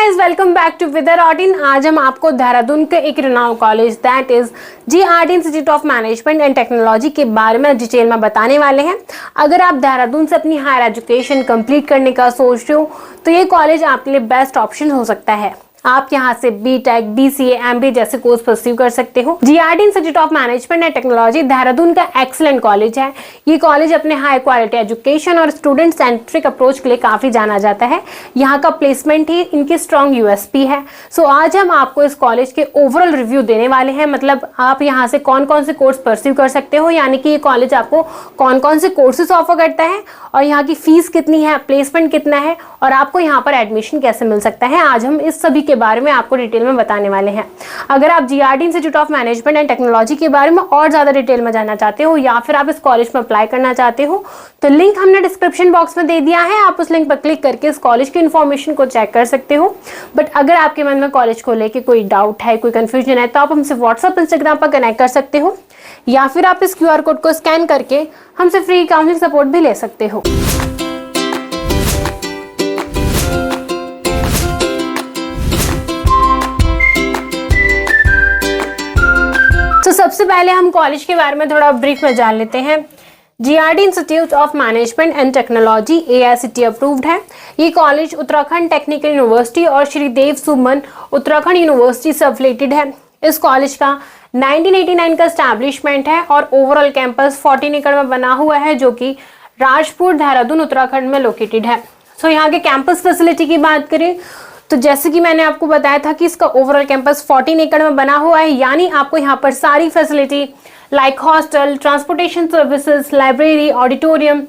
Guys, welcome back to विदर ऑटिन। आज हम आपको देहरादून के एक renowned college that is GRD institute of management and technology के बारे में डिटेल में बताने वाले हैं। अगर आप देहरादून से अपनी हायर एजुकेशन कंप्लीट करने का सोच रहे हो तो ये कॉलेज आपके लिए बेस्ट ऑप्शन हो सकता है। आप यहाँ से बीटेक, बीसीए, एमबीए जैसे कोर्स परस्यू कर सकते हो। GRD institute of management and technology Dehradun का एक्सीलेंट कॉलेज है। ये कॉलेज अपने हाई क्वालिटी एजुकेशन और स्टूडेंट सेंट्रिक अप्रोच के लिए काफी जाना जाता है। यहाँ का प्लेसमेंट ही इनकी स्ट्रॉन्ग यूएसपी है। सो आज हम आपको इस कॉलेज के ओवरऑल रिव्यू देने वाले हैं, मतलब आप यहाँ से कौन कौन से कोर्स परस्यू कर सकते हो, यानी कि ये कॉलेज आपको कौन कौन से कोर्सेज ऑफर करता है और यहाँ की फीस कितनी है, प्लेसमेंट कितना है और आपको यहाँ पर एडमिशन कैसे मिल सकता है। आज हम इस सभी के बारे में आपको डिटेल में बताने वाले हैं। अगर आप GRD institute of management and technology के बारे में और ज्यादा डिटेल में जानना चाहते हो या फिर आप इस कॉलेज में अप्लाई करना चाहते हो तो लिंक हमने डिस्क्रिप्शन बॉक्स में दे दिया है। आप उस लिंक पर क्लिक करके इस कॉलेज की इन्फॉर्मेशन को चेक कर सकते हो। बट अगर आपके मन में कॉलेज को लेकर कोई डाउट है, कोई कंफ्यूजन है तो आप हमसे व्हाट्सएप, इंस्टाग्राम पर कनेक्ट कर सकते हो या फिर आप इस QR कोड को स्कैन करके हमसे फ्री काउंसलिंग सपोर्ट भी ले सकते हो। तो सबसे पहले हम कॉलेज के बारे में थोड़ा ब्रीफ में जान लेते हैं। GRD institute of management and technology AICTE approved है। ये कॉलेज उत्तराखंड टेक्निकल यूनिवर्सिटी और श्री देव सुमन उत्तराखंड यूनिवर्सिटी से एफिलिएटेड है। इस कॉलेज का 1989 का एस्टैब्लिशमेंट है और ओवरऑल कैंपस 14 एकड़ में बना हुआ है, जो कि राजपुर, देहरादून, उत्तराखंड में लोकेटेड है। सो यहाँ के कैंपस फैसिलिटी की बात करें तो जैसे कि मैंने आपको बताया था कि इसका ओवरऑल कैंपस 14 एकड़ में बना हुआ है, यानी आपको यहाँ पर सारी facility like hostel, transportation services, library, auditorium,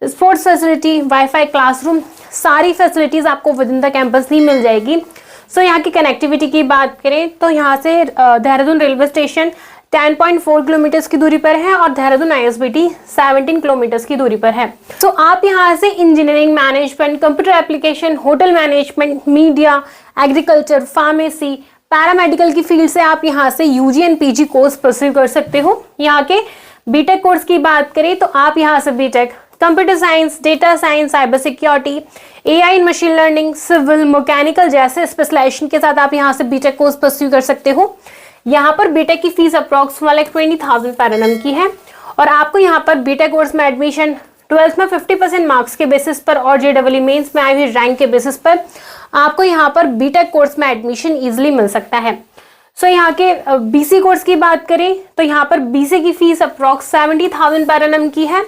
sports facility, wifi, classroom, सारी फैसिलिटीज आपको विद इन द कैंपस ही मिल जाएगी। सो यहाँ की कनेक्टिविटी की बात करें तो यहाँ से देहरादून रेलवे स्टेशन 10.4 किलोमीटर की दूरी पर है और देहरादून ISBT 17 किलोमीटर की दूरी पर है। तो आप यहाँ से engineering, management, computer application, hotel management, media, agriculture, pharmacy, paramedical की फील्ड से आप यहाँ से UG and PG course pursue कर सकते हो। यहाँ के बीटेक कोर्स की बात करें तो आप यहाँ से B Tech computer science, data science, cyber security, AI in machine learning, civil, mechanical जैसे स्पेशलाइजेशन के साथ आप यहाँ से बीटेक कोर्स परस्यू कर सकते हो। यहाँ पर बीटेक की फीस अप्रॉक्स 1,20,000 पर एनम की है और आपको यहाँ पर बीटेक कोर्स में एडमिशन 12th में 50% मार्क्स के बेसिस पर और JEE मेंस में आई हुई रैंक के बेसिस पर आपको यहाँ पर बीटेक कोर्स में एडमिशन इजीली मिल सकता है। सो यहाँ के BC कोर्स की बात करें तो यहाँ पर BC की फीस अप्रॉक्स 70,000 पर एनम की है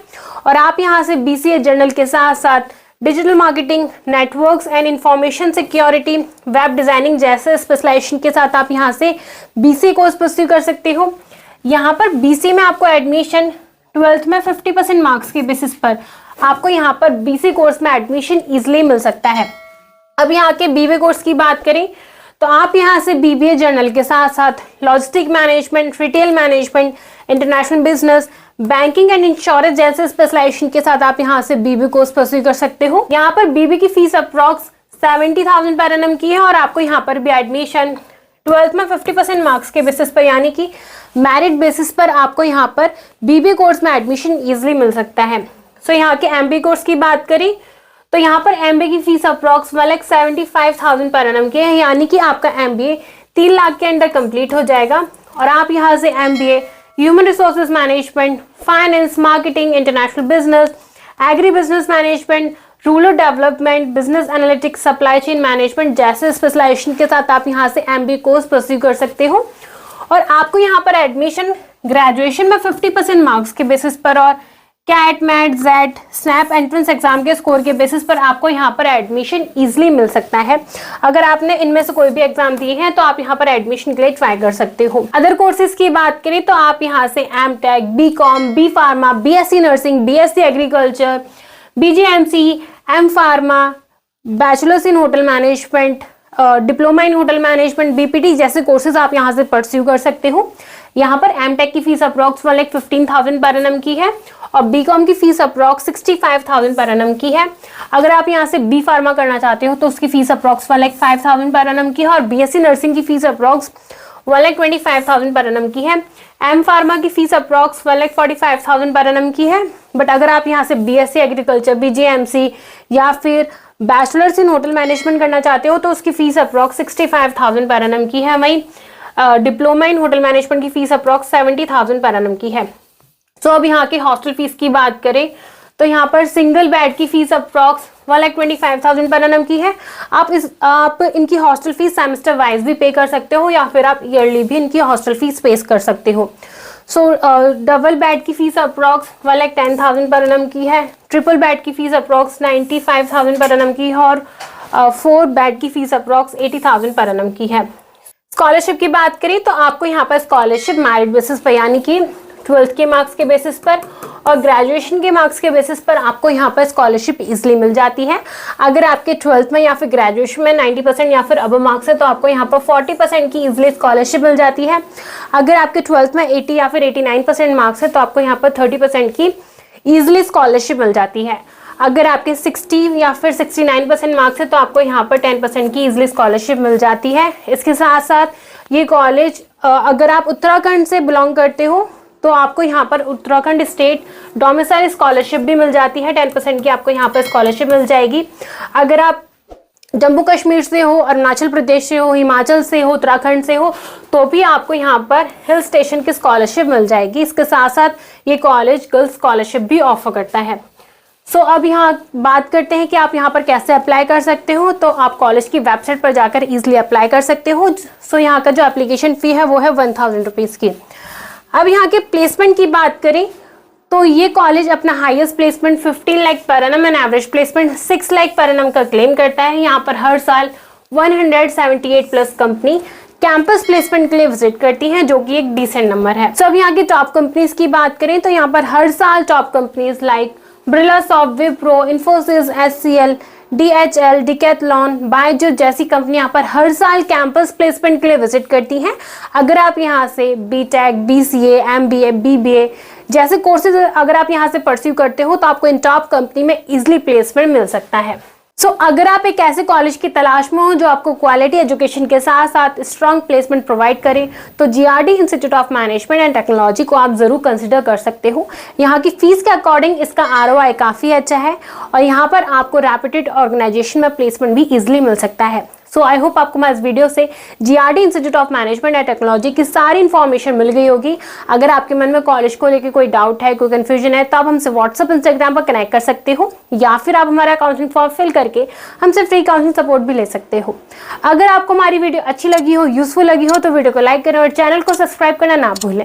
और आप यहाँ से BCA जनरल के साथ साथ digital marketing, networks and information security, web designing जैसे स्पेशलाइजेशन के साथ आप यहाँ से BCA कोर्स परस्यू कर सकते हो। यहाँ पर BCA में आपको एडमिशन 12th में 50% मार्क्स के बेसिस पर आपको यहाँ पर BCA कोर्स में एडमिशन इजीली मिल सकता है। अब यहाँ के BBA कोर्स की बात करें तो आप यहाँ से BBA जर्नल के साथ साथ logistic management, retail management, international business, banking and insurance जैसे स्पेशलाइजेशन के साथ आप यहाँ से BBA कोर्स परस्यू कर सकते हो। यहाँ पर BBA की फीस अप्रॉक्स 70,000 पर एनम की है और आपको यहाँ पर भी एडमिशन 12th में 50% मार्क्स के बेसिस पर यानी कि मेरिट बेसिस पर आपको यहाँ पर BBA कोर्स में एडमिशन इजीली मिल सकता है। सो यहाँ के MBA कोर्स की बात करें तो यहाँ पर MBA की फीस अप्रॉक्स 1,75,000 पर एनम की है, यानी कि आपका MBA 3 लाख के अंदर कंप्लीट हो जाएगा और आप यहाँ से MBA human resources management, finance, marketing, international business, agri business management, rural development, business analytics, supply chain management जैसे स्पेशलाइजेशन के साथ आप यहाँ से MBA कोर्स परस्यू कर सकते हो और आपको यहाँ पर एडमिशन ग्रेजुएशन में 50% मार्क्स के बेसिस पर और CAT, MAT, JET, SNAP entrance exam के स्कोर के बेसिस पर आपको यहाँ पर एडमिशन इजीली मिल सकता है। अगर आपने इनमें से कोई भी एग्जाम दिए हैं तो आप यहाँ पर एडमिशन के लिए ट्राई कर सकते हो। अदर कोर्सेज की बात करें तो आप यहाँ से MTech, BCom, B Pharma, BSc nursing, BSc agriculture, BGMC, M Pharma, bachelors in hotel management, diploma in hotel management, BPT जैसे कोर्सेज आप यहाँ से परस्यू कर सकते हो। यहाँ पर MTech की फीस अप्रॉक्स 1,15,000 पर एनम की है और BCom की फीस अप्रॉक्स 65,000 पर एनम की है। अगर आप यहाँ से B Pharma करना चाहते हो तो उसकी फीस अप्रॉक्स 1,05,000 पर एनम की है और BSc नर्सिंग की फीस अप्रॉक्स 1,25,000 पर एनम की है। M Pharma की फीस अप्रॉक्स 1,45,000 पर एनम की है। बट अगर आप यहाँ से BSc एग्रीकल्चर, BGMC या फिर बैचलर्स इन होटल मैनेजमेंट करना चाहते हो तो उसकी फीस अप्रॉक्स 65,000 पर एनम की है। वहीं डिप्लोमा इन होटल मैनेजमेंट की फीस अप्रॉक्स 70,000 पर एनम की है। तो अब यहाँ के हॉस्टल फीस की बात करें तो यहाँ पर सिंगल बेड की फीस अप्रॉक्स 1,25,000 पर एनम की है। आप इनकी हॉस्टल फीस सेमेस्टर वाइज भी पे कर सकते हो या फिर आप ईयरली भी इनकी हॉस्टल फीस पे कर सकते हो। सो डबल बेड की फीस अप्रॉक्स 1,10,000 पर एनम की है। ट्रिपल बेड की फीस अप्रॉक्स 95,000 पर एनम की है और 4 बेड की फीस अप्रॉक्स 80,000 पर एनम की है। स्कॉलरशिप की बात करें तो आपको यहाँ पर स्कॉलरशिप मेरिट बेसिस पर यानी कि 12th के मार्क्स के बेसिस पर और ग्रेजुएशन के मार्क्स के बेसिस पर आपको यहाँ पर स्कॉलरशिप इजीली मिल जाती है। अगर आपके 12th में या फिर ग्रेजुएशन में 90% या फिर अब मार्क्स है तो आपको यहाँ पर 40% की इजीली स्कॉलरशिप मिल जाती है। अगर आपके 12th में 80 या फिर 89% मार्क्स है तो आपको यहाँ पर 30% की इजीली स्कॉलरशिप मिल जाती है। अगर आपके 60 या फिर 69% मार्क्स है तो आपको यहाँ पर 10% की इजीली स्कॉलरशिप मिल जाती है। इसके साथ साथ ये कॉलेज अगर आप उत्तराखंड से बिलोंग करते हो तो आपको यहाँ पर उत्तराखंड स्टेट डोमिसाइल स्कॉलरशिप भी मिल जाती है। 10% की आपको यहाँ पर स्कॉलरशिप मिल जाएगी। अगर आप जम्मू कश्मीर से हो, अरुणाचल प्रदेश से हो, हिमाचल से हो, उत्तराखंड से हो तो भी आपको यहाँ पर हिल स्टेशन की स्कॉलरशिप मिल जाएगी। इसके साथ साथ ये कॉलेज गर्ल्स स्कॉलरशिप भी ऑफर करता है। सो अब यहाँ बात करते हैं कि आप यहाँ पर कैसे अप्लाई कर सकते हो। तो आप कॉलेज की वेबसाइट पर जाकर इजीली अप्लाई कर सकते हो। सो यहाँ का जो एप्लीकेशन फ़ी है वो है 1,000 रुपीज़ की। अब यहाँ के प्लेसमेंट की बात करें तो ये कॉलेज अपना highest placement 15 lakh per annum and average placement 6 lakh per annum का क्लेम करता है। यहाँ पर हर साल 178 प्लस कंपनी कैंपस प्लेसमेंट के लिए विजिट करती हैं, जो कि एक डिसेंट नंबर है। सो अब यहाँ की टॉप कंपनीज की बात करें तो यहाँ पर हर साल top companies like Birlasoft, Wipro, Infosys, HCL, DHL, decathlon, Byju's जैसी कंपनी यहाँ पर हर साल कैंपस प्लेसमेंट के लिए विजिट करती हैं। अगर आप यहाँ से BTech, BCA, MBA, BBA जैसे कोर्सेज अगर आप यहाँ से परस्यू करते हो तो आपको इन टॉप कंपनी में इजीली प्लेसमेंट मिल सकता है। सो अगर आप एक ऐसे कॉलेज की तलाश में हो जो आपको क्वालिटी एजुकेशन के साथ साथ स्ट्रॉन्ग प्लेसमेंट प्रोवाइड करे तो GRD institute of management and technology को आप जरूर कंसिडर कर सकते हो। यहाँ की फीस के अकॉर्डिंग इसका ROI काफ़ी अच्छा है और यहाँ पर आपको रेप्यूटेड ऑर्गेनाइजेशन में प्लेसमेंट भी इजीली मिल सकता है। सो आई होप आपको मैं इस वीडियो से GRD institute of management and technology की सारी इन्फॉर्मेशन मिल गई होगी। अगर आपके मन में कॉलेज को लेकर कोई डाउट है, कोई कंफ्यूजन है तो आप हमसे व्हाट्सअप, इंस्टाग्राम पर कनेक्ट कर सकते हो या फिर आप हमारा काउंसलिंग फॉर्म फिल करके हमसे फ्री काउंसलिंग सपोर्ट भी ले सकते हो। अगर आपको हमारी वीडियो अच्छी लगी हो, यूजफुल लगी हो तो वीडियो को लाइक करें और चैनल को सब्सक्राइब करना ना भूलें।